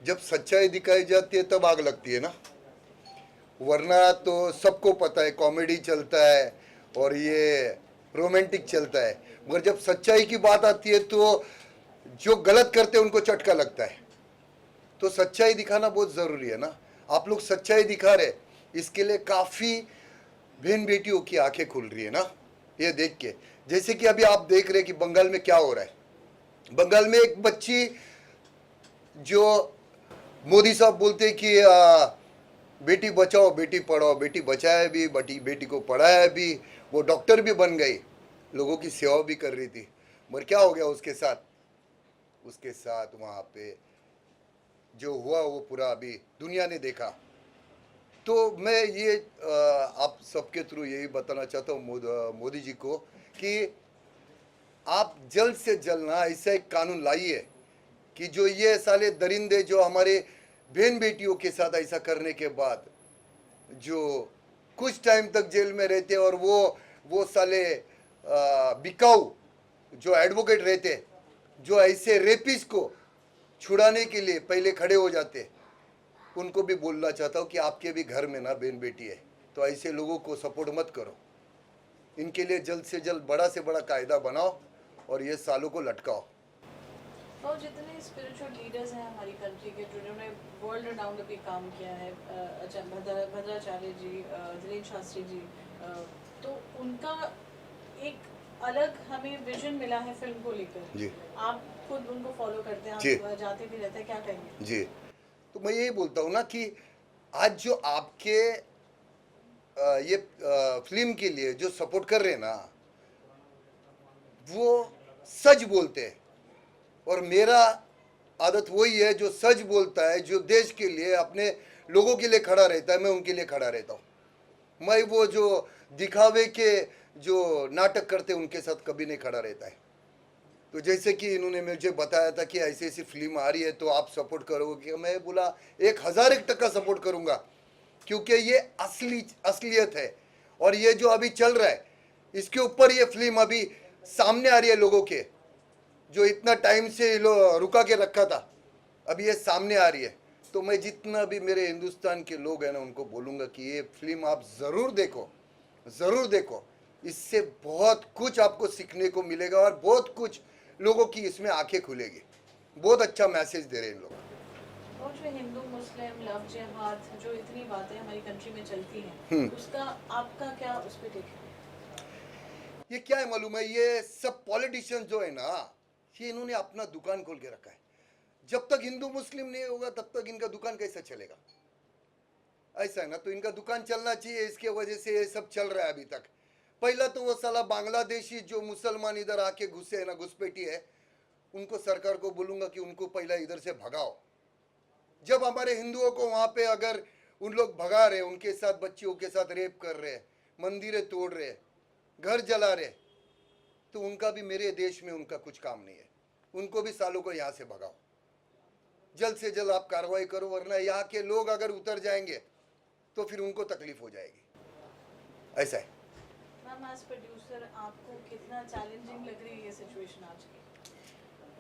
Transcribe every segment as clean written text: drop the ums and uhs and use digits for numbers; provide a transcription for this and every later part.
जब सच्चाई दिखाई जाती है तब आग लगती है ना। वरना तो सबको पता है कॉमेडी चलता है और ये रोमांटिक चलता है, मगर जब सच्चाई की बात आती है तो जो गलत करते हैं उनको चटका लगता है। तो सच्चाई दिखाना बहुत जरूरी है ना। आप लोग सच्चाई दिखा रहे, इसके लिए काफी बहन बेटियों की आंखें खुल रही है ना ये देख के। जैसे कि अभी आप देख रहे हैं कि बंगाल में क्या हो रहा है। बंगाल में एक बच्ची जो मोदी साहब बोलते हैं कि बेटी बचाओ बेटी पढ़ाओ, बेटी बचाया भी, बेटी बेटी को पढ़ाया भी, वो डॉक्टर भी बन गई, लोगों की सेवा भी कर रही थी। मगर क्या हो गया उसके साथ? उसके साथ वहां पे जो हुआ वो पूरा अभी दुनिया ने देखा। तो मैं ये आप सबके थ्रू यही बताना चाहता हूँ मोदी जी को कि आप जल्द से जल्द ना ऐसा एक कानून लाइए कि जो ये साले दरिंदे जो हमारे बहन बेटियों के साथ ऐसा करने के बाद जो कुछ टाइम तक जेल में रहते और वो साले बिकाऊ जो एडवोकेट रहते, जो ऐसे रेपिस को छुड़ाने के लिए पहले खड़े हो जाते, उनको भी बोलना चाहता हूँ कि आपके भी घर में ना बहन बेटी है, तो ऐसे लोगों को सपोर्ट मत करो। इनके लिए जल्द से जल्द बड़ा से बड़ा कायदा बनाओ और ये सालों को लटकाओ। और जितने स्पिरिचुअल लीडर्स हैं हमारी कंट्री के जिन्होंने वर्ल्ड अराउंड अभी काम किया है, भद्राचार्य जी, दिनेश शास्त्री जी, तो उनका एक अलग हमें विजन मिला है फिल्म को लेकर। जी आप खुद उनको फॉलो करते हैं, जी आप जाते भी रहते हैं, क्या कहेंगे? जी। तो मैं यही बोलता हूँ ना कि आज जो आपके ये फिल्म के लिए जो सपोर्ट कर रहे हैं ना, वो सच बोलते हैं। और मेरा आदत वही है जो सच बोलता है, जो देश के लिए अपने लोगों के लिए खड़ा रहता है, मैं उनके लिए खड़ा रहता हूँ। मैं वो जो दिखावे के जो नाटक करते हैं उनके साथ कभी नहीं खड़ा रहता है। तो जैसे कि इन्होंने मुझे बताया था कि ऐसी ऐसी फिल्म आ रही है तो आप सपोर्ट करोगे, कि मैं बोला 1001% सपोर्ट करूंगा, क्योंकि ये असलियत है। और ये जो अभी चल रहा है इसके ऊपर ये फिल्म अभी सामने आ रही है लोगों के, जो इतना टाइम से रुका के रखा था, अभी ये सामने आ रही है। तो मैं जितना भी मेरे हिंदुस्तान के लोग हैं ना उनको बोलूंगा कि ये फिल्म आप जरूर देखो, जरूर देखो। इससे बहुत कुछ आपको सीखने को मिलेगा और बहुत कुछ लोगों की इसमें आंखें खुलेगी। बहुत अच्छा मैसेज दे रहे हैं इन लोग। और जो हिंदू मुस्लिम लव जिहाद जो इतनी बातें हमारी कंट्री में चलती हम्म। हैं, उसका आपका क्या उस पर टेक है? ये क्या है मालूम है, ये सब पॉलिटिशियन जो है ना, ये इन्होंने अपना दुकान खोल के रखा है। जब तक हिंदू मुस्लिम नहीं होगा तब तक इनका दुकान कैसा चलेगा? ऐसा है ना, तो इनका दुकान चलना चाहिए, इसके वजह से ये सब चल रहा है अभी तक। पहला तो वो साला बांग्लादेशी जो मुसलमान इधर आके घुसे है ना, घुसपैठी है, उनको सरकार को बोलूंगा कि उनको पहला इधर से भगाओ। जब हमारे हिंदुओं को वहां पे अगर उन लोग भगा रहे, उनके साथ बच्चियों के साथ रेप कर रहे, मंदिरें तोड़ रहे, घर जला रहे, तो उनका भी मेरे देश में उनका कुछ काम नहीं है। उनको भी सालों को यहाँ से भगाओ, जल्द से जल्द आप कार्रवाई करो, वरना यहाँ के लोग अगर उतर जाएंगे तो फिर उनको तकलीफ हो जाएगी। ऐसा है। मैम एज प्रोड्यूसर आपको कितना चैलेंजिंग लग रही है ये सिचुएशन आज की?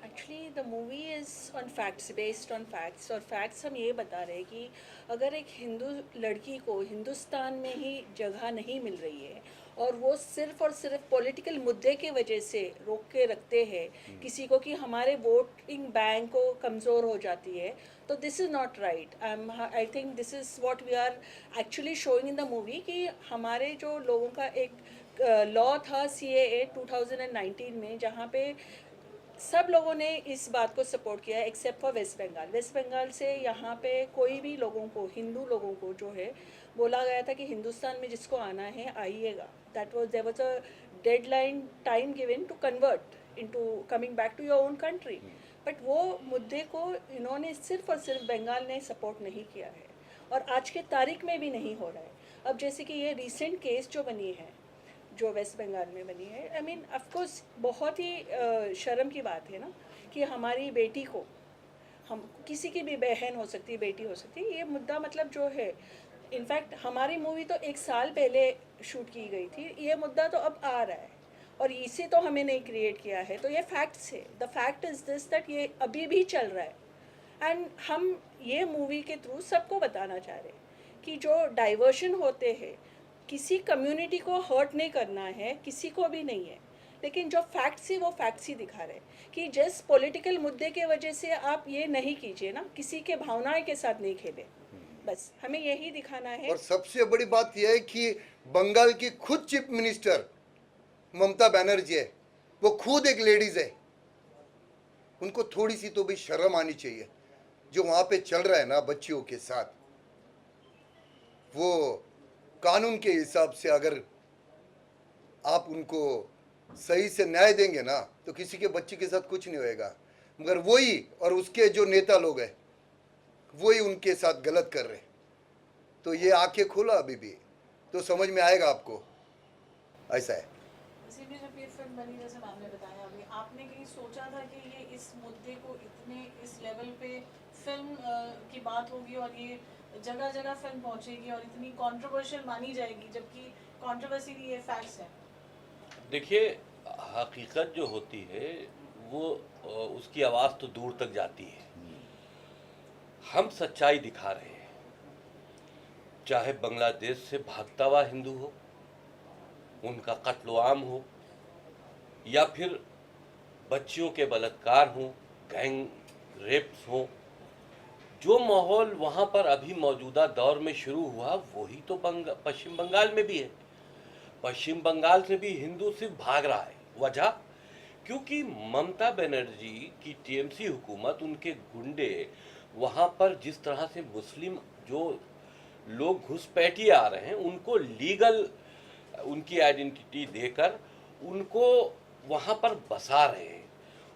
Actually the movie is on facts, based on facts, और फैक्ट्स हम ये बता रहे हैं कि अगर एक हिंदू लड़की को हिंदुस्तान में ही जगह नहीं मिल रही है और वो सिर्फ़ और सिर्फ पॉलिटिकल मुद्दे के वजह से रोक के रखते हैं किसी को कि हमारे वोटिंग बैंक को कमज़ोर हो जाती है, तो this is not right. I think this is what we are actually showing in the movie कि हमारे जो लोगों का एक लॉ था CAA 2019 में, जहाँ पे सब लोगों ने इस बात को सपोर्ट किया है एक्सेप्ट फॉर वेस्ट बंगाल। वेस्ट बंगाल से यहाँ पे कोई भी लोगों को, हिंदू लोगों को जो है बोला गया था कि हिंदुस्तान में जिसको आना है आइएगा। That was there was a deadline time given to convert into coming back to your own country. But वो मुद्दे को इन्होंने सिर्फ और सिर्फ बंगाल ने सपोर्ट नहीं किया है और आज के तारीख में भी नहीं हो रहा है। अब जैसे कि ये रिसेंट केस जो बनी है, जो वेस्ट बंगाल में बनी है, आई मीन ऑफकोर्स बहुत ही शर्म की बात है ना कि हमारी बेटी को, हम किसी की भी बहन हो सकती है, बेटी हो सकती है, ये मुद्दा मतलब जो है, इनफैक्ट हमारी मूवी तो 1 साल पहले शूट की गई थी, ये मुद्दा तो अब आ रहा है और इसे तो हमें नहीं क्रिएट किया है। तो ये फैक्ट्स है, the fact is this that ये अभी भी चल रहा है। एंड हम ये मूवी के थ्रू सबको बताना चाह रहे हैं कि जो डाइवर्शन होते हैं, किसी कम्युनिटी को हर्ट नहीं करना है, किसी को भी नहीं है, लेकिन जो फैक्ट्स है वो फैक्ट्स ही दिखा रहे हैं कि जिस पॉलिटिकल मुद्दे के वजह से आप ये नहीं कीजिए ना, किसी के भावनाएं के साथ नहीं खेले, बस हमें यही दिखाना है। और सबसे बड़ी बात यह है कि बंगाल की खुद चीफ मिनिस्टर ममता बनर्जी है, वो खुद एक लेडीज है। उनको थोड़ी सी तो भी शर्म आनी चाहिए। जो वहां पे चल रहा है ना बच्चियों के साथ, वो कानून के हिसाब से अगर आप उनको सही से न्याय देंगे ना तो किसी के बच्चे के साथ कुछ नहीं होएगा। मगर वही और उसके जो नेता लोग हैं वही उनके साथ गलत कर रहे हैं। तो ये आंखें खोला अभी भी तो समझ में आएगा आपको, ऐसा है। इसीलिए जब ये फिल्म बनी, जैसे मैम ने बताया अभी, आपने कहीं सोचा था कि ये इस मुद्दे को इतने इस लेवल पे फिल्म की बात होगी और ये जगह जगह फिल्म पहुंचेगी और इतनी कंट्रोवर्शियल मानी जाएगी, जबकि कंट्रोवर्सी नहीं, ये फैक्ट्स है। देखिए, हकीकत जो होती है वो उसकी आवाज़ तो दूर तक जाती है। हम सच्चाई दिखा रहे हैं, चाहे बांग्लादेश से भागता हुआ हिंदू हो, उनका कत्ल आम हो, या फिर बच्चियों के बलात्कार हो, गैंग रेप्स हो। जो माहौल वहाँ पर अभी मौजूदा दौर में शुरू हुआ वही तो पश्चिम बंगाल में भी है। पश्चिम बंगाल से भी हिंदू सिर्फ भाग रहा है। वजह, क्योंकि ममता बनर्जी की टीएमसी हुकूमत, उनके गुंडे वहाँ पर जिस तरह से मुस्लिम जो लोग घुसपैठिए आ रहे हैं उनको लीगल उनकी आइडेंटिटी देकर उनको वहाँ पर बसा रहे हैं।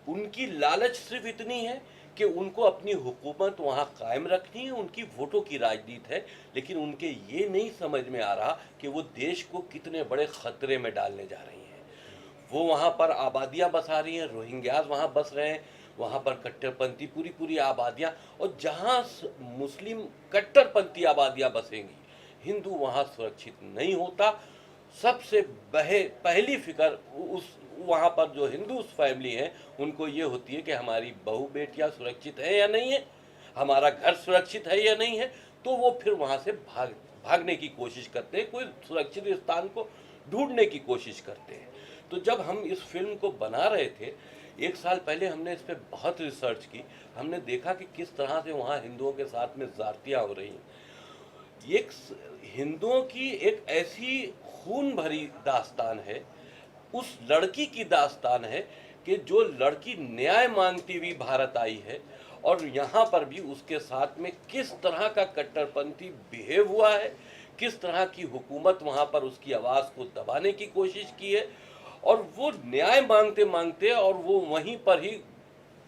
उनकी लालच सिर्फ इतनी है कि उनको अपनी हुकूमत वहाँ कायम रखनी है, उनकी वोटों की राजनीति है, लेकिन उनके ये नहीं समझ में आ रहा कि वो देश को कितने बड़े खतरे में डालने जा रही हैं। वो वहाँ पर आबादियाँ बसा रही हैं, रोहिंग्याज वहाँ बस रहे हैं, वहाँ पर कट्टरपंथी पूरी आबादियाँ, और जहाँ मुस्लिम कट्टरपंथी आबादियाँ बसेंगी हिंदू वहाँ सुरक्षित नहीं होता। सबसे पहली फिक्र उस वहाँ पर जो हिंदू फैमिली हैं उनको ये होती है कि हमारी बहू बेटियाँ सुरक्षित है या नहीं है, हमारा घर सुरक्षित है या नहीं है। तो वो फिर वहाँ से भागने की कोशिश करते हैं, कोई सुरक्षित स्थान को ढूंढने की कोशिश करते हैं। तो जब हम इस फिल्म को बना रहे थे, 1 साल पहले हमने इस पर बहुत रिसर्च की। हमने देखा कि किस तरह से वहाँ हिंदुओं के साथ में ज़्यादतियाँ हो रही हैं। एक हिंदुओं की एक ऐसी खून भरी दास्तान है, उस लड़की की दास्तान है कि जो लड़की न्याय मांगती हुई भारत आई है और यहाँ पर भी उसके साथ में किस तरह का कट्टरपंथी बिहेव हुआ है, किस तरह की हुकूमत वहाँ पर उसकी आवाज़ को दबाने की कोशिश की है, और वो न्याय मांगते मांगते और वो वहीं पर ही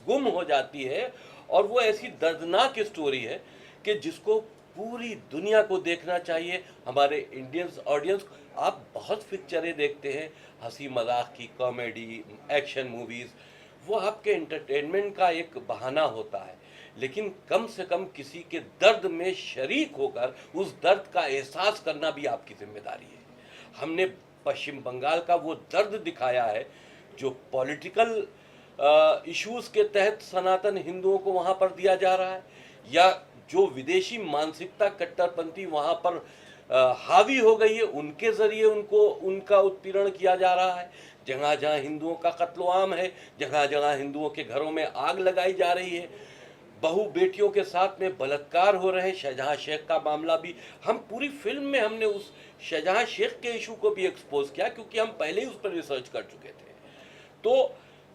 गुम हो जाती है। और वो ऐसी दर्दनाक स्टोरी है कि जिसको पूरी दुनिया को देखना चाहिए। हमारे इंडियंस ऑडियंस, आप बहुत पिक्चरें देखते हैं, हंसी मजाक की, कॉमेडी, एक्शन मूवीज़, वो आपके एंटरटेनमेंट का एक बहाना होता है, लेकिन कम से कम किसी के दर्द में शरीक होकर उस दर्द का एहसास करना भी आपकी जिम्मेदारी है। हमने पश्चिम बंगाल का वो दर्द दिखाया है जो पॉलिटिकल इश्यूज़ के तहत सनातन हिंदुओं को वहाँ पर दिया जा रहा है, या जो विदेशी मानसिकता कट्टरपंथी वहाँ पर हावी हो गई है, उनके ज़रिए उनका उत्पीड़न किया जा रहा है। जगह जगह हिंदुओं का कत्ल आम है, जगह जगह हिंदुओं के घरों में आग लगाई जा रही है, बहू बेटियों के साथ में बलात्कार हो रहे हैं। शाहजहां शेख का मामला भी, हम पूरी फिल्म में हमने उस शाहजहां शेख के इशू को भी एक्सपोज किया, क्योंकि हम पहले ही उस पर रिसर्च कर चुके थे। तो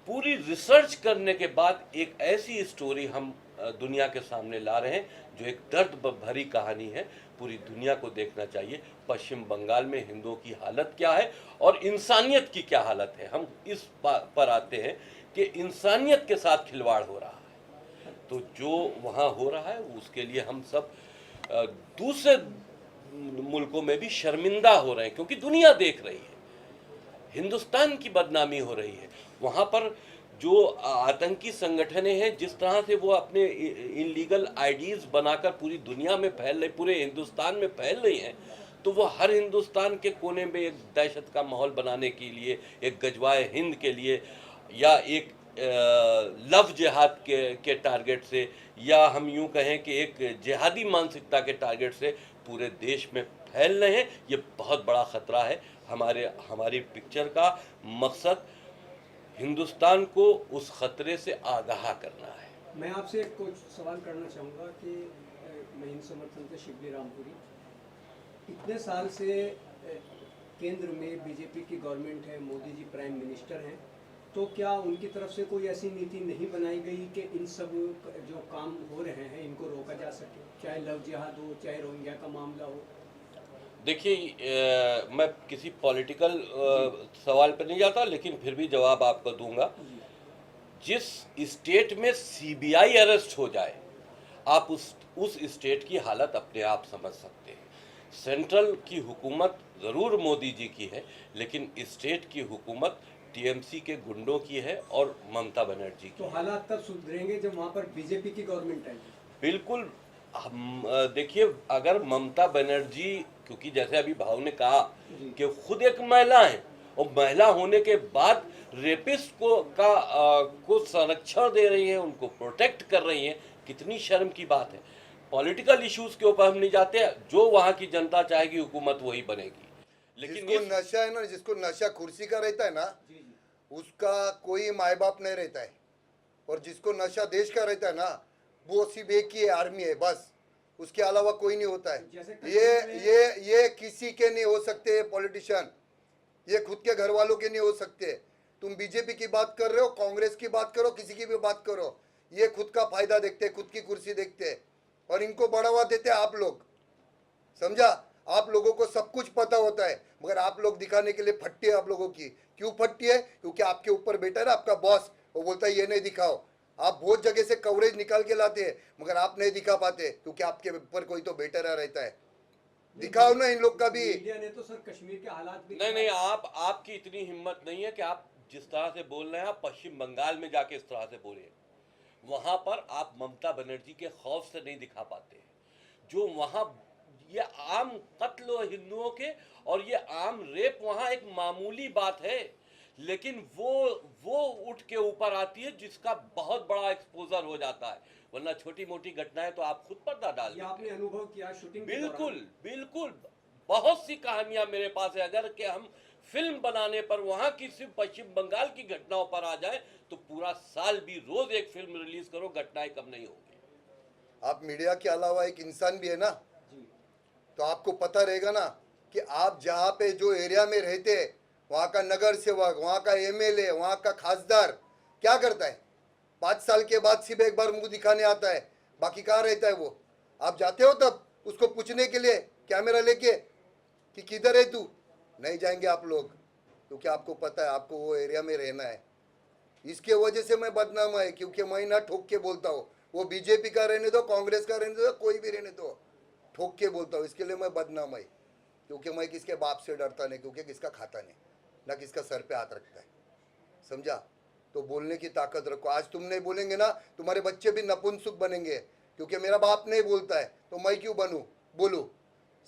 पूरी रिसर्च करने के बाद एक ऐसी स्टोरी हम दुनिया के सामने ला रहे हैं जो एक दर्द भरी कहानी है। पूरी दुनिया को देखना चाहिए पश्चिम बंगाल में हिंदुओं की हालत क्या है और इंसानियत की क्या हालत है। हम इस पर आते हैं कि इंसानियत के साथ खिलवाड़ हो रहा है। तो जो वहाँ हो रहा है उसके लिए हम सब दूसरे मुल्कों में भी शर्मिंदा हो रहे हैं, क्योंकि दुनिया देख रही है, हिंदुस्तान की बदनामी हो रही है। वहाँ पर जो आतंकी संगठनें हैं, जिस तरह से वो अपने इनलीगल आईडीज बनाकर पूरी दुनिया में फैल रही, पूरे हिंदुस्तान में फैल रही हैं, तो वो हर हिंदुस्तान के कोने में एक दहशत का माहौल बनाने के लिए, एक गजवाए हिंद के लिए, या एक लव जिहाद के टारगेट से या हम यूं कहें कि एक जिहादी मानसिकता के टारगेट से पूरे देश में फैल रहे हैं। ये बहुत बड़ा खतरा है। हमारी पिक्चर का मकसद हिंदुस्तान को उस खतरे से आगाह करना है। मैं आपसे कुछ सवाल करना चाहूँगा कि मैं हिंद समर्थन से शिवली रामपुरी, इतने साल से केंद्र में बीजेपी की गवर्नमेंट है, मोदी जी प्राइम मिनिस्टर हैं, तो क्या उनकी तरफ से कोई ऐसी नीति नहीं बनाई गई कि इन सब जो काम हो रहे हैं इनको रोका जा सके, चाहे लव जिहाद हो, चाहे रोहिंग्या का मामला हो? देखिए, मैं किसी पॉलिटिकल सवाल पर नहीं जाता, लेकिन फिर भी जवाब आपको दूंगा। जिस स्टेट में सीबीआई अरेस्ट हो जाए, आप उस स्टेट की हालत अपने आप समझ सकते हैं। सेंट्रल की हुकूमत ज़रूर मोदी जी की है, लेकिन स्टेट की हुकूमत टीएमसी के गुंडों की है और ममता बनर्जी की तो हालात तब सुधरेंगे जब वहाँ पर बीजेपी की गवर्नमेंट आएगी। बिल्कुल। हम देखिए, अगर ममता बनर्जी, क्योंकि जैसे अभी भाव ने कहा कि खुद एक महिला है और महिला होने के बाद रेपिस्ट को संरक्षण दे रही है, उनको प्रोटेक्ट कर रही है, कितनी शर्म की बात है। पॉलिटिकल इश्यूज के ऊपर हम नहीं जाते, जो वहाँ की जनता चाहेगी हुकूमत वही बनेगी। लेकिन जिसको नशा है ना, जिसको नशा कुर्सी का रहता है ना, उसका कोई माँ बाप नहीं रहता है, और जिसको नशा देश का रहता है ना, वो सिर्फ एक ही आर्मी है बस, उसके अलावा कोई नहीं होता है। ये किसी के नहीं हो सकते पॉलिटिशियन, ये खुद के घर वालों के नहीं हो सकते। तुम बीजेपी की बात कर रहे हो, कांग्रेस की बात करो, किसी की भी बात करो, ये खुद का फायदा देखते, खुद की कुर्सी देखते, और इनको बढ़ावा देते आप लोग। समझा? आप लोगों को सब कुछ पता होता है, मगर आप लोग दिखाने के लिए फट्टी है आप लोगों की। क्यों फट्टी है? क्योंकि आपके ऊपर बैठा है ना आपका बॉस, वो बोलता है ये नहीं दिखाओ। आप बहुत जगह से कवरेज निकाल के लाते हैं, मगर आप नहीं दिखा पाते, क्योंकि आपके ऊपर कोई तो बेटर रहता है। दिखाओ ना इन लोग का भी। इंडिया ने तो सर कश्मीर के हालात भी नहीं, आपकी इतनी हिम्मत नहीं है कि आप जिस तरह से बोल रहे हैं, आप पश्चिम बंगाल में जाके इस तरह से बोले। वहां पर आप ममता बनर्जी के खौफ से नहीं दिखा पाते। जो वहां ये आम कत्ल हिंदुओं के और ये आम रेप वहां एक मामूली बात है, लेकिन वो उठ के ऊपर आती है जिसका बहुत बड़ा एक्सपोजर हो जाता है। वरना छोटी मोटी घटनाएं तो आप खुद पर्दा डाल देते हैं। आपने अनुभव किया शूटिंग के बिल्कुल बिल्कुल, बहुत सी कहानियां मेरे पास है। अगर कि हम फिल्म बनाने पर वहां की सिर्फ पश्चिम बंगाल की घटनाओं पर आ जाए तो पूरा साल भी रोज एक फिल्म रिलीज करो, घटनाएं कम नहीं होगी। आप मीडिया के अलावा एक इंसान भी है ना, तो आपको पता रहेगा ना कि आप जहाँ पे जो एरिया में रहते हैं, वहाँ का नगर सेवक, वहाँ का एमएलए, वहाँ का खासदार क्या करता है? 5 साल के बाद सिर्फ एक बार मुंह दिखाने आता है, बाकी कहाँ रहता है वो? आप जाते हो तब उसको पूछने के लिए कैमरा लेके कि किधर है तू? नहीं जाएंगे आप लोग, क्योंकि आपको पता है आपको वो एरिया में रहना है। इसके वजह से मैं बदनाम है, क्योंकि मैं ना ठोक के बोलता हूँ, वो बीजेपी का रहने दो, कांग्रेस का रहने दो, कोई भी रहने दो, ठोक के बोलता हूँ। इसके लिए मैं बदनाम है, क्योंकि मैं किसके बाप से डरता नहीं, क्योंकि किसका खाता नहीं, ना किसका सर पे हाथ रखता है। समझा? तो बोलने की ताकत रखो। आज तुम नहीं बोलेंगे ना, तुम्हारे बच्चे भी नपुंसक बनेंगे, क्योंकि मेरा बाप नहीं बोलता है तो मैं क्यों बनूं, बोलूं?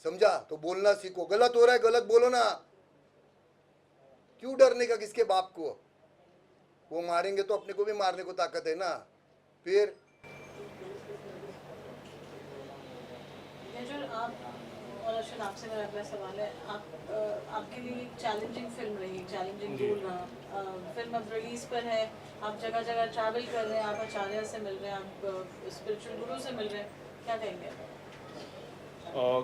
समझा? तो बोलना सीखो। गलत हो रहा है, गलत बोलो ना, क्यों डरने का किसके बाप को? वो मारेंगे तो अपने को भी मारने को ताकत है ना। फिर आप और अर्शद, आपसे मेरा अगला सवाल है, आपके लिए चैलेंजिंग फिल्म रही, चैलेंजिंग रोल रहा। फिल्म अब रिलीज पर है, आप जगह जगह ट्रैवल कर रहे हैं, आप आचार्य से मिल रहे हैं, आप स्पिरिचुअल गुरु से मिल रहे हैं, क्या कहेंगे?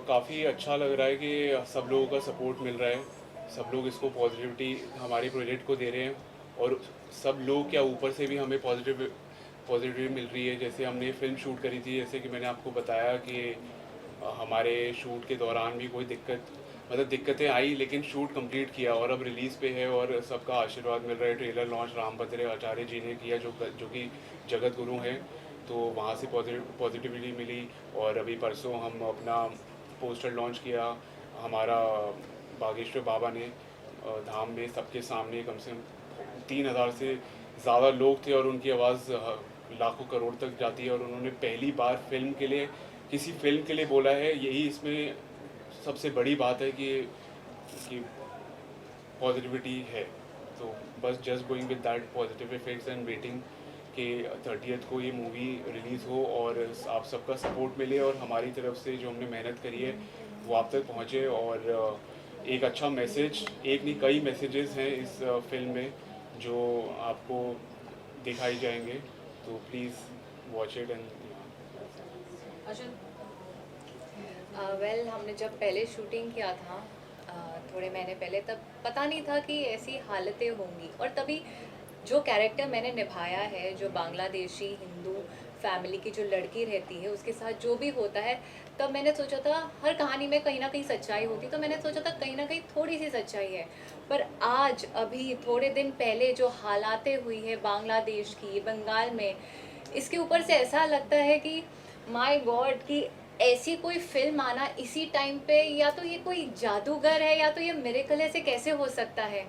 काफ़ी अच्छा लग रहा है कि सब लोगों का सपोर्ट मिल रहा है, सब लोग इसको पॉजिटिविटी हमारे प्रोजेक्ट को दे रहे हैं, और सब लोग क्या ऊपर से भी हमें पॉजिटिविटी मिल रही है। जैसे हमने फिल्म शूट करी थी, जैसे कि मैंने आपको बताया कि हमारे शूट के दौरान भी कोई दिक्कतें आई, लेकिन शूट कंप्लीट किया और अब रिलीज़ पे है, और सबका आशीर्वाद मिल रहा है। ट्रेलर लॉन्च राम भद्रे आचार्य जी ने किया, जो कि जगत गुरु हैं, तो वहाँ से पॉजिटिविटी मिली। और अभी परसों हम अपना पोस्टर लॉन्च किया हमारा बागेश्वर बाबा ने धाम में, सबके सामने कम से कम 3000 से ज़्यादा लोग थे, और उनकी आवाज़ लाखों करोड़ तक जाती है। और उन्होंने पहली बार किसी फिल्म के लिए बोला है। यही इसमें सबसे बड़ी बात है कि पॉजिटिविटी है। तो बस just going with that positive effects and waiting कि 30th को ये मूवी रिलीज़ हो और आप सबका सपोर्ट मिले और हमारी तरफ से जो हमने मेहनत करी है वो आप तक पहुँचे और एक अच्छा मैसेज, एक नहीं कई मैसेजेस हैं इस फिल्म में जो आपको दिखाई जाएंगे, तो प्लीज़ वॉच इट एंड अच्छा वेल हमने जब पहले शूटिंग किया था थोड़े महीने पहले, तब पता नहीं था कि ऐसी हालतें होंगी, और तभी जो कैरेक्टर मैंने निभाया है, जो बांग्लादेशी हिंदू फैमिली की जो लड़की रहती है उसके साथ जो भी होता है, तब मैंने सोचा था हर कहानी में कहीं ना कहीं सच्चाई होती, तो मैंने सोचा था कहीं ना कहीं थोड़ी सी सच्चाई है। पर आज अभी थोड़े दिन पहले जो हालातें हुई है बांग्लादेश की, बंगाल में, इसके ऊपर से ऐसा लगता है कि माय गॉड कि ऐसी कोई फिल्म आना इसी टाइम पे, या तो ये कोई जादूगर है या तो ये मिरेकल है, से कैसे हो सकता है।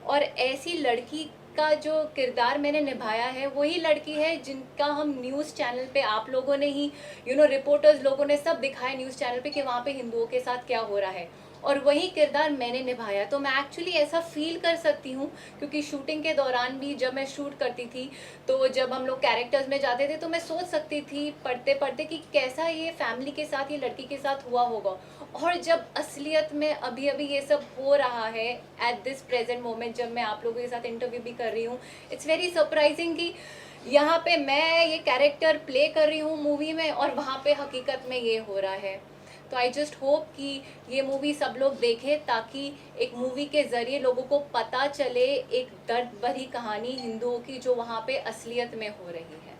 और ऐसी लड़की का जो किरदार मैंने निभाया है वही लड़की है जिनका हम न्यूज़ चैनल पे आप लोगों ने ही रिपोर्टर्स लोगों ने सब दिखाया न्यूज़ चैनल पे कि वहाँ पे हिंदुओं के साथ क्या हो रहा है, और वही किरदार मैंने निभाया। तो मैं एक्चुअली ऐसा फील कर सकती हूँ, क्योंकि शूटिंग के दौरान भी जब मैं शूट करती थी तो जब हम लोग कैरेक्टर्स में जाते थे तो मैं सोच सकती थी पढ़ते पढ़ते कि कैसा ये फैमिली के साथ, ये लड़की के साथ हुआ होगा। और जब असलियत में अभी अभी ये सब हो रहा है एट दिस प्रेजेंट मोमेंट, जब मैं आप लोगों के साथ इंटरव्यू भी कर रही हूँ, इट्स वेरी सरप्राइजिंग कि यहाँ पे मैं ये कैरेक्टर प्ले कर रही हूँ मूवी में और वहाँ पे हकीकत में ये हो रहा है। तो आई जस्ट होप कि ये मूवी सब लोग देखें, ताकि एक मूवी के ज़रिए लोगों को पता चले एक दर्द भरी कहानी हिंदुओं की जो वहाँ पे असलियत में हो रही है।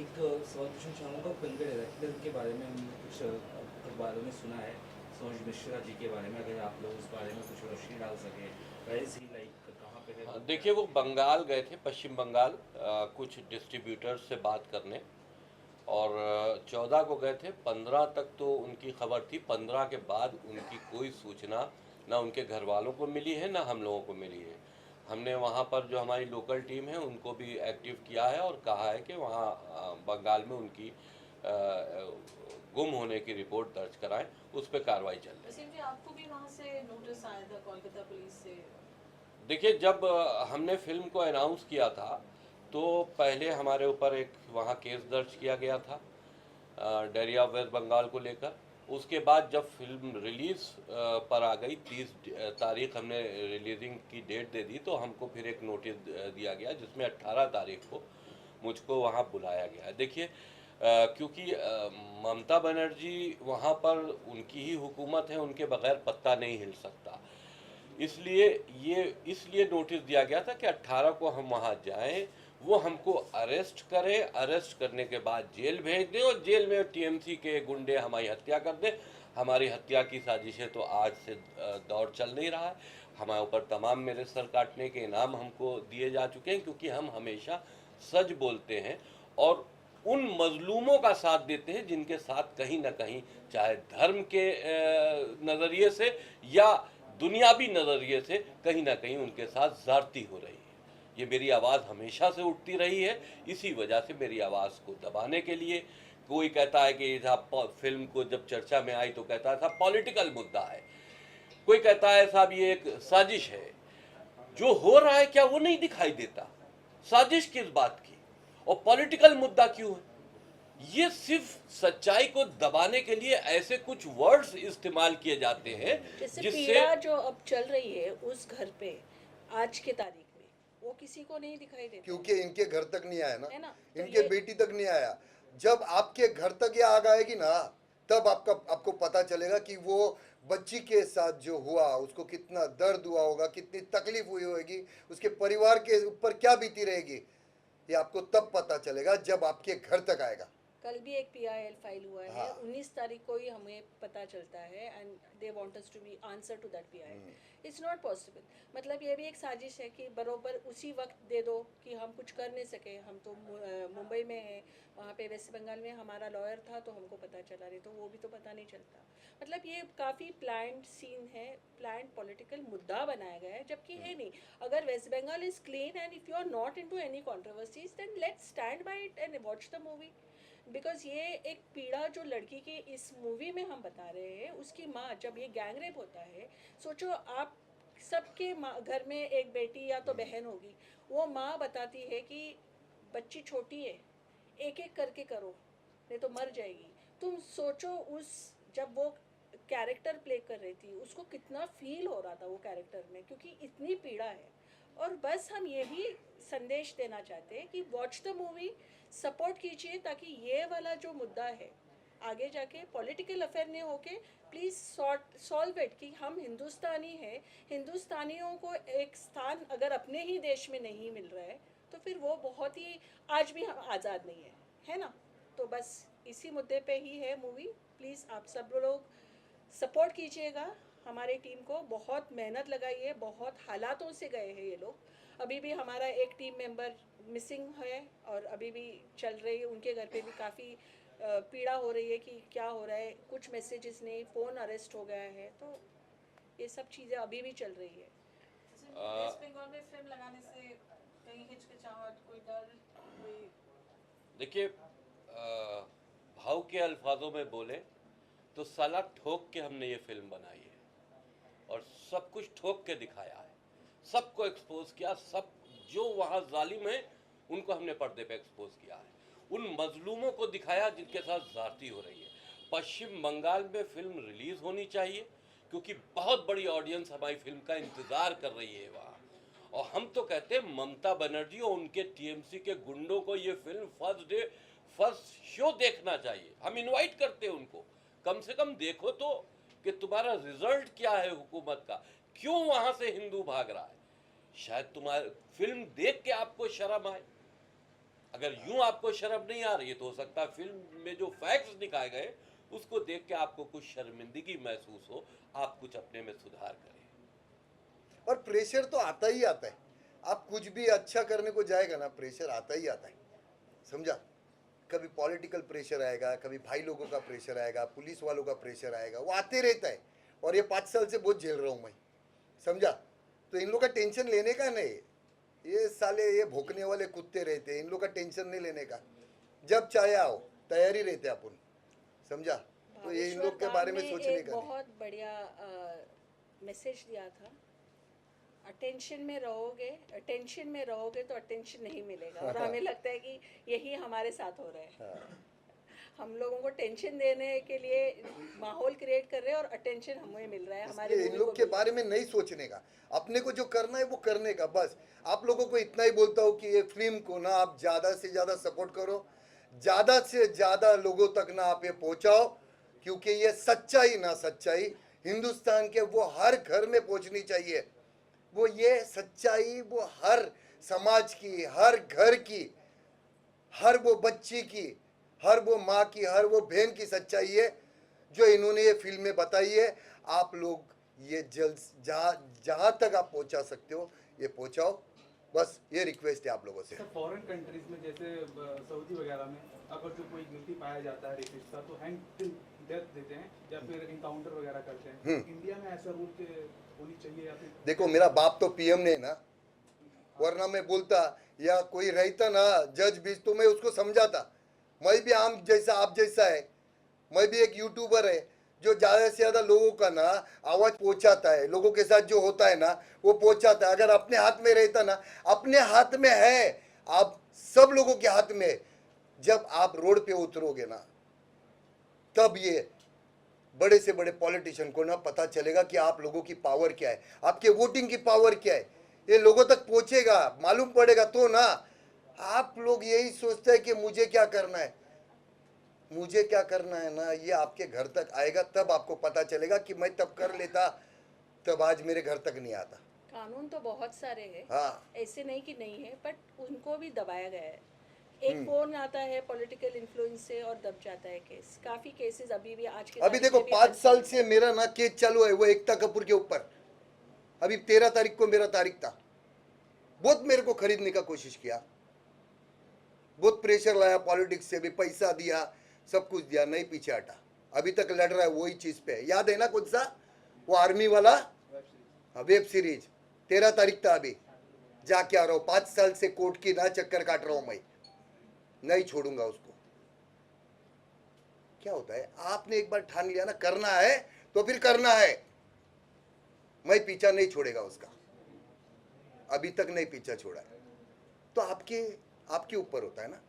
एक सवाल पूछना चाहूँगा, फिल्म के डायरेक्टर के बारे में हमने कुछ अखबारों में सुना है, सौज मिश्रा जी के बारे में, अगर आप लोग उस बारे में कुछ रोशनी डाल सके, वैसे ही लाइक कहाँ पे है? देखिए, वो बंगाल गए थे, पश्चिम बंगाल, कुछ डिस्ट्रीब्यूटर्स से बात करने, और 14 को गए थे। 15 तक तो उनकी खबर थी। 15 के बाद उनकी कोई सूचना ना उनके घर वालों को मिली है, ना हम लोगों को मिली है। हमने वहाँ पर जो हमारी लोकल टीम है उनको भी एक्टिव किया है और कहा है कि वहाँ बंगाल में उनकी गुम होने की रिपोर्ट दर्ज कराएं, उस पर कार्रवाई चल रही है। वसीम जी, आपको भी वहाँ से नोटिस आया था कोलकाता पुलिस से? देखिए, जब हमने फिल्म को अनाउंस किया था तो पहले हमारे ऊपर एक वहाँ केस दर्ज किया गया था डायरी ऑफ वेस्ट बंगाल को लेकर। उसके बाद जब फिल्म रिलीज़ पर आ गई, 30 तारीख हमने रिलीजिंग की डेट दे दी, तो हमको फिर एक नोटिस दिया गया जिसमें 18 तारीख को मुझको वहाँ बुलाया गया है। देखिए, क्योंकि ममता बनर्जी वहाँ पर उनकी ही हुकूमत है, उनके बगैर पत्ता नहीं हिल सकता, इसलिए नोटिस दिया गया था कि 18 को हम वहाँ जाएं, वो हमको अरेस्ट करें, अरेस्ट करने के बाद जेल भेज दें और जेल में टीएमसी के गुंडे हमारी हत्या कर दें। हमारी हत्या की साजिशें तो आज से दौर चल नहीं रहा है। हमारे ऊपर तमाम मेरे सर काटने के इनाम हमको दिए जा चुके हैं, क्योंकि हम हमेशा सच बोलते हैं और उन मजलूमों का साथ देते हैं जिनके साथ कहीं ना कहीं, चाहे धर्म के नज़रिए से या दुनियावी नज़रिए से, कहीं ना कहीं उनके साथ ज़्यादती हो रही है। ये मेरी आवाज़ हमेशा से उठती रही है। इसी वजह से मेरी आवाज़ को दबाने के लिए कोई कहता है कि साहब फिल्म को जब चर्चा में आई तो कहता था पॉलिटिकल मुद्दा है, कोई कहता है साहब ये एक साजिश है। जो हो रहा है क्या वो नहीं दिखाई देता? साजिश किस बात की और पॉलिटिकल मुद्दा क्यों है? ये सिर्फ सच्चाई को दबाने के लिए ऐसे कुछ वर्ड्स इस्तेमाल किए जाते हैं जैसे जिससे पीड़ा जो अब चल रही है उस घर पे आज के तारीख में, वो किसी को नहीं दिखाई देता, क्योंकि इनके घर तक नहीं आया है ना, ना? तो इनके ये- बेटी तक नहीं आया। जब आपके घर तक ये आग आएगी ना, तब आपको पता चलेगा कि वो बच्ची के साथ जो हुआ उसको कितना दर्द हुआ होगा, कितनी तकलीफ हुई होगी, उसके परिवार के ऊपर क्या बीती रहेगी, ये आपको तब पता चलेगा जब आपके घर तक आएगा। कल भी एक PIL फाइल हुआ है, हाँ। 19 तारीख को ही हमें पता चलता है, and they want us to be answer to that PIL। It's not possible. मतलब ये भी एक साजिश है कि बरोबर उसी वक्त दे दो कि हम कुछ कर नहीं सके। हम तो मुंबई में हैं, वहाँ पे वेस्ट बंगाल में हमारा लॉयर था तो हमको पता चला, नहीं तो वो भी तो पता नहीं चलता। मतलब ये काफ़ी प्लान्ड सीन है, प्लान्ड पॉलिटिकल मुद्दा बनाया गया है, जबकि है नहीं। अगर West Bengal is clean and if you are not into any controversies, then let's stand by it and watch the movie. Because ये एक पीड़ा जो लड़की की इस मूवी में हम बता रहे हैं, उसकी माँ, जब ये गैंग रेप होता है, सोचो आप सबके माँ घर में एक बेटी या तो बहन होगी, वो माँ बताती है कि बच्ची छोटी है, एक एक करके करो, नहीं तो मर जाएगी। तुम सोचो उस जब वो कैरेक्टर प्ले कर रही थी उसको कितना फील हो रहा था वो कैरेक्टर में, क्योंकि इतनी पीड़ा है। और बस हम यही संदेश देना चाहते हैं कि वॉच द मूवी, सपोर्ट कीजिए, ताकि ये वाला जो मुद्दा है आगे जाके पॉलिटिकल अफेयर नहीं होके प्लीज़ सॉल्व इट, कि हम हिंदुस्तानी हैं, हिंदुस्तानियों को एक स्थान अगर अपने ही देश में नहीं मिल रहा है तो फिर वो बहुत ही आज भी हम आज़ाद नहीं है ना। तो बस इसी मुद्दे पे ही है मूवी। प्लीज़ आप सब लोग सपोर्ट कीजिएगा हमारी टीम को। बहुत मेहनत लगाई है, बहुत हालातों से गए हैं ये लोग। अभी भी हमारा एक टीम मेंबर मिसिंग है और अभी भी चल रही है, उनके घर पे भी काफ़ी पीड़ा हो रही है कि क्या हो रहा है, कुछ मैसेजेस नहीं, फ़ोन अरेस्ट हो गया है, तो ये सब चीज़ें अभी भी चल रही है। वेस्ट बंगाल में फिल्म लगाने से कहीं हिचकिचाहट, कोई डर, कोई? देखिए, भाव के अल्फाजों में बोले तो साला ठोक के हमने ये फिल्म बनाई है और सब कुछ ठोक के दिखाया है, सबको एक्सपोज किया। सब जो वहाँ जालिम है उनको हमने पर्दे पे एक्सपोज किया है, उन मजलूमों को दिखाया जिनके साथ ज्यादती हो रही है। पश्चिम बंगाल में फिल्म रिलीज होनी चाहिए क्योंकि बहुत बड़ी ऑडियंस हमारी फिल्म का इंतजार कर रही है वहाँ। और हम तो कहते हैं ममता बनर्जी और उनके टीएमसी के गुंडों को ये फिल्म फर्स्ट शो देखना चाहिए। हम इनवाइट करते हैं उनको, कम से कम देखो तो कि तुम्हारा रिजल्ट क्या है हुकूमत का, क्यों वहां से हिंदू भाग रहा है। शायद तुम्हारी फिल्म देख के आपको शर्म आए। अगर यूं आपको शर्म नहीं आ रही है तो हो सकता है फिल्म में जो फैक्ट्स दिखाए गए उसको देख के आपको कुछ शर्मिंदगी महसूस हो, आप कुछ अपने में सुधार करें। और प्रेशर तो आता ही आता है, आप कुछ भी अच्छा करने को जाएगा ना प्रेशर आता ही आता है, समझा। कभी पॉलिटिकल प्रेशर आएगा, कभी भाई लोगों का प्रेशर आएगा, पुलिस वालों का प्रेशर आएगा, वो आते रहता है। और ये 5 साल से बहुत झेल रहा हूँ मैं, समझा। तो इन लोग का टेंशन लेने का नहीं, ये साले ये भौंकने वाले कुत्ते रहते हैं, इन लोग का टेंशन नहीं लेने का। जब चाहे आओ, तैयारी रहते अपन, समझा। तो ये इन लोग के बारे में सोचने का नहीं। बहुत बढ़िया मैसेज दिया था, अटेंशन में रहोगे तो अटेंशन नहीं मिलेगा। और हमें लगता है कि यही हमारे साथ हो रहा है। हाँ। हम लोगों को टेंशन देने के लिए माहौल क्रिएट कर रहे हैं और अटेंशन हमें मिल रहा है हमारे इन लोग के बारे में नहीं सोचने का, अपने को जो करना है वो करने का। बस आप लोगों को इतना ही बोलता हूँ कि ये फिल्म को ना आप ज़्यादा से ज़्यादा सपोर्ट करो, ज़्यादा से ज़्यादा लोगों तक ना आप ये पहुँचाओ, क्योंकि ये सच्चाई हिंदुस्तान के वो हर घर में पहुँचनी चाहिए। वो ये सच्चाई वो हर समाज की, हर घर की, हर वो बच्ची की, हर वो माँ की, हर वो बहन की सच्चाई है जो इन्होंने ये फिल्म में बताई है। आप लोग ये जल्द जहाँ तक आप पहुँचा सकते हो ये पहुँचाओ, बस ये रिक्वेस्ट है आप लोगों से। फॉरेन कंट्रीज में जैसे सऊदी वगैरह में अगर जो कोई गिल्टी पाया जाता है रेपिस्ट का तो हैंग टिल डेथ देते हैं या फिर इनकाउंटर वगैरह करते हैं। इंडिया में ऐसा रूल के होनी चाहिए या फिर? देखो मेरा बाप तो पीएम ने ना, वरना मैं बोलता या कोई रहता ना जज भी तो मैं उसको समझाता। मैं भी आम जैसा आप जैसा है, मैं भी एक यूट्यूबर है जो ज़्यादा से ज़्यादा लोगों का ना आवाज़ पहुंचाता है, लोगों के साथ जो होता है ना वो पहुंचाता है। अगर अपने हाथ में रहता ना, अपने हाथ में है, आप सब लोगों के हाथ में। जब आप रोड पे उतरोगे ना तब ये बड़े से बड़े पॉलिटिशियन को ना पता चलेगा कि आप लोगों की पावर क्या है, आपके वोटिंग की पावर क्या है, ये लोगों तक पहुंचेगा, मालूम पड़ेगा तो ना। आप लोग यही सोचते हैं कि मुझे क्या करना है, मुझे क्या करना है ना, ये आपके घर तक आएगा तब आपको पता चलेगा कि मैं तब कर लेता तब आज मेरे घर तक नहीं आता। कानून तो बहुत सारे हैं, हाँ। ऐसे नहीं कि नहीं है, बट उनको भी दबाया गया है। एक फोन आता है पॉलिटिकल इन्फ्लुएंस से और दब जाता है केस। काफी केसेस अभी भी आज के अभी देखो 5 साल से मेरा ना केस चालू है वो एकता कपूर के ऊपर। अभी 13 तारीख को मेरा तारीख था। बहुत मेरे को खरीदने का कोशिश किया, बहुत प्रेशर लाया, पॉलिटिक्स से भी पैसा दिया, सब कुछ दिया, नहीं पीछे हटा। अभी तक लड़ रहा है वही चीज पे। याद है ना कौन सा वो आर्मी वाला वेब सीरीज? 13 तारीख था, अभी जाके आ रहा हूँ। 5 साल से कोर्ट की ना चक्कर काट रहा हूँ मैं, नहीं छोड़ूंगा उसको। क्या होता है, आपने एक बार ठान लिया ना करना है तो फिर करना है, मैं पीछा नहीं छोड़ेगा उसका। अभी तक नहीं पीछा छोड़ा है। तो आपके आपके ऊपर होता है ना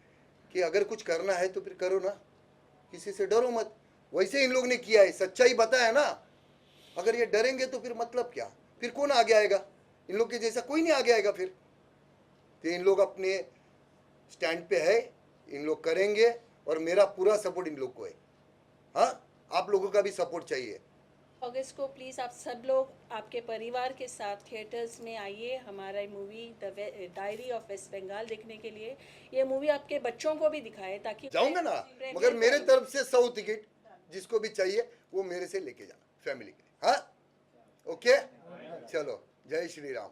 कि अगर कुछ करना है तो फिर करो ना, किसी से डरो मत। वैसे इन लोग ने किया है, सच्चाई बताया ना। अगर ये डरेंगे तो फिर मतलब क्या, फिर कौन आगे आएगा? इन लोग के जैसा कोई नहीं आगे आएगा फिर। तो इन लोग अपने स्टैंड पे है, इन लोग करेंगे और मेरा पूरा सपोर्ट इन लोग को है। हाँ, आप लोगों का भी सपोर्ट चाहिए। अगस्त को प्लीज़ आप सब लोग आपके परिवार के साथ थिएटर्स में आइए हमारा movie the diary of West Bengal देखने के लिए। ये मूवी आपके बच्चों को भी दिखाए ताकि जाऊंगा ना, मगर मेरे तरफ से 100 टिकट जिसको भी चाहिए वो मेरे से लेके जाना फैमिली के लिए। हाँ, ओके, चलो, जय श्री राम।